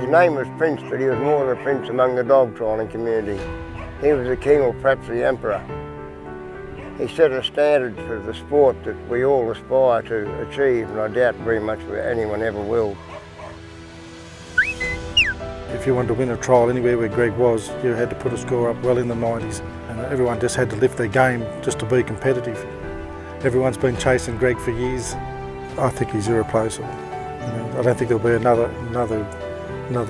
His name was Prince, but he was more than a prince among the dog training community. He was the king, or perhaps the emperor. He set a standard for the sport that we all aspire to achieve, and I doubt very much anyone ever will. If you wanted to win a trial anywhere where Greg was, you had to put a score up well in the 90s, and everyone just had to lift their game just to be competitive. Everyone's been chasing Greg for years. I think he's irreplaceable. I don't think there'll be another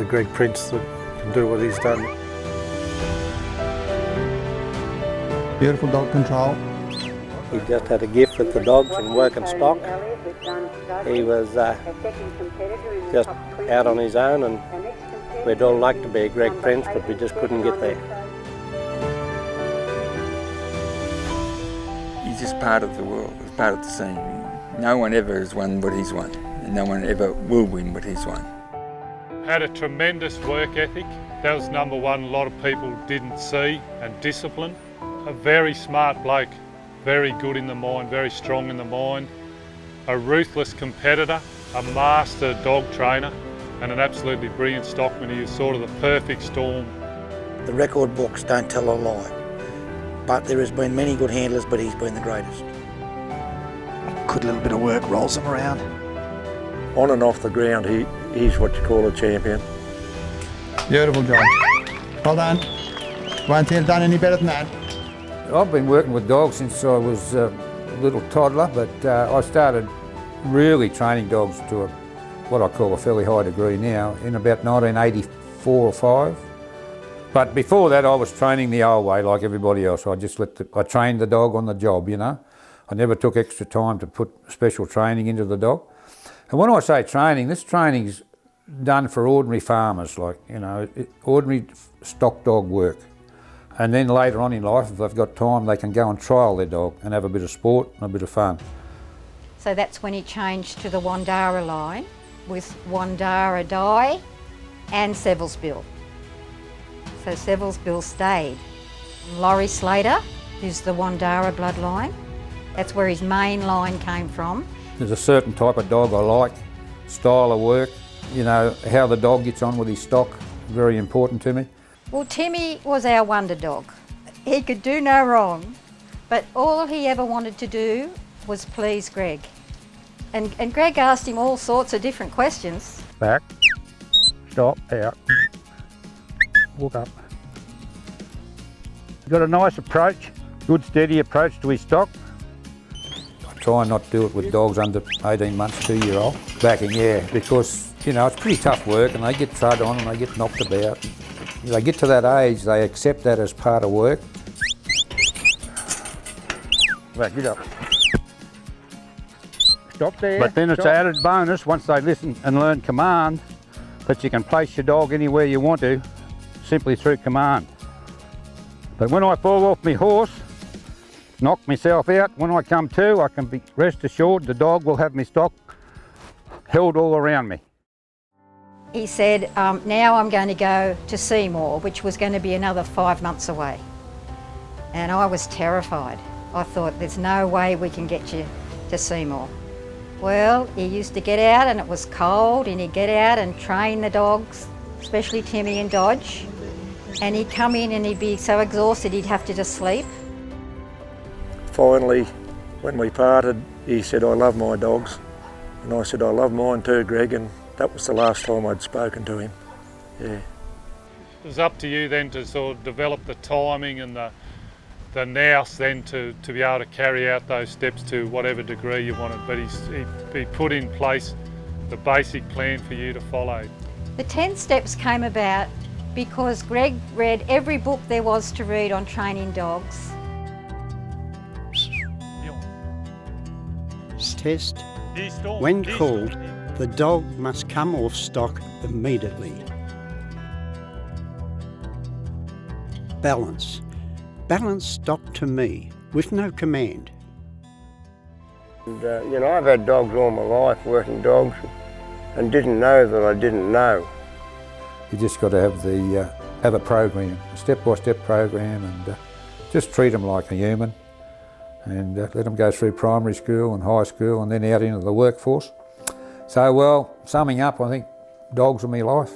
Greg Prince that can do what he's done. Beautiful dog control. He just had a gift with the dogs and working stock. He was just out on his own, and we'd all like to be a Greg Prince, but we just couldn't get there. He's just part of the world, he's part of the scene. No one ever has won what he's won, and no one ever will win what he's won. Had a tremendous work ethic. That was number one, a lot of people didn't see, and discipline. A very smart bloke, very good in the mind, very strong in the mind. A ruthless competitor, a master dog trainer, and an absolutely brilliant stockman. He was sort of the perfect storm. The record books don't tell a lie, but there has been many good handlers, but he's been the greatest. Good little bit of work, rolls him around. On and off the ground, he's what you call a champion. Beautiful job. Well done. Won't have done any better than that. I've been working with dogs since I was a little toddler, but I started really training dogs to what I call a fairly high degree now in about 1984 or 5. But before that I was training the old way like everybody else. I trained the dog on the job, you know. I never took extra time to put special training into the dog. And when I say training, this training's done for ordinary farmers, like, you know, ordinary stock dog work. And then later on in life, if they've got time, they can go and trial their dog and have a bit of sport and a bit of fun. So that's when he changed to the Wandara line with Wandara Dye and Seville's Bill. So Seville's Bill stayed. Laurie Slater, who's the Wandara bloodline, that's where his main line came from. There's a certain type of dog I like, style of work, you know, how the dog gets on with his stock, very important to me. Well, Timmy was our wonder dog. He could do no wrong, but all he ever wanted to do was please Greg. And Greg asked him all sorts of different questions. Back, stop, out, walk up. Got a nice approach, good steady approach to his stock. I try not to do it with dogs under 18 months, 2-year-old. Backing, yeah, because, you know, it's pretty tough work and they get trod on and they get knocked about. They get to that age, they accept that as part of work. Right, get up. Stop there. But then it's an added bonus once they listen and learn command that you can place your dog anywhere you want to, simply through command. But when I fall off my horse, knock myself out, when I come to, I can be rest assured the dog will have my stock held all around me. He said, now I'm going to go to Seymour, which was going to be another 5 months away. And I was terrified. I thought, there's no way we can get you to Seymour. Well, he used to get out and it was cold and he'd get out and train the dogs, especially Timmy and Dodge. And he'd come in and he'd be so exhausted he'd have to just sleep. Finally, when we parted, he said, I love my dogs. And I said, I love mine too, Greg, and that was the last time I'd spoken to him, yeah. It was up to you then to sort of develop the timing and the nous then to be able to carry out those steps to whatever degree you wanted, but he put in place the basic plan for you to follow. The 10 steps came about because Greg read every book there was to read on training dogs. Test. When called, the dog must come off stock immediately. Balance. Balance stopped to me with no command. And, you know, I've had dogs all my life, working dogs, and didn't know that I didn't know. You just got to have a program, a step-by-step program, and just treat them like a human, and let them go through primary school and high school and then out into the workforce. So, well, summing up, I think dogs are my life.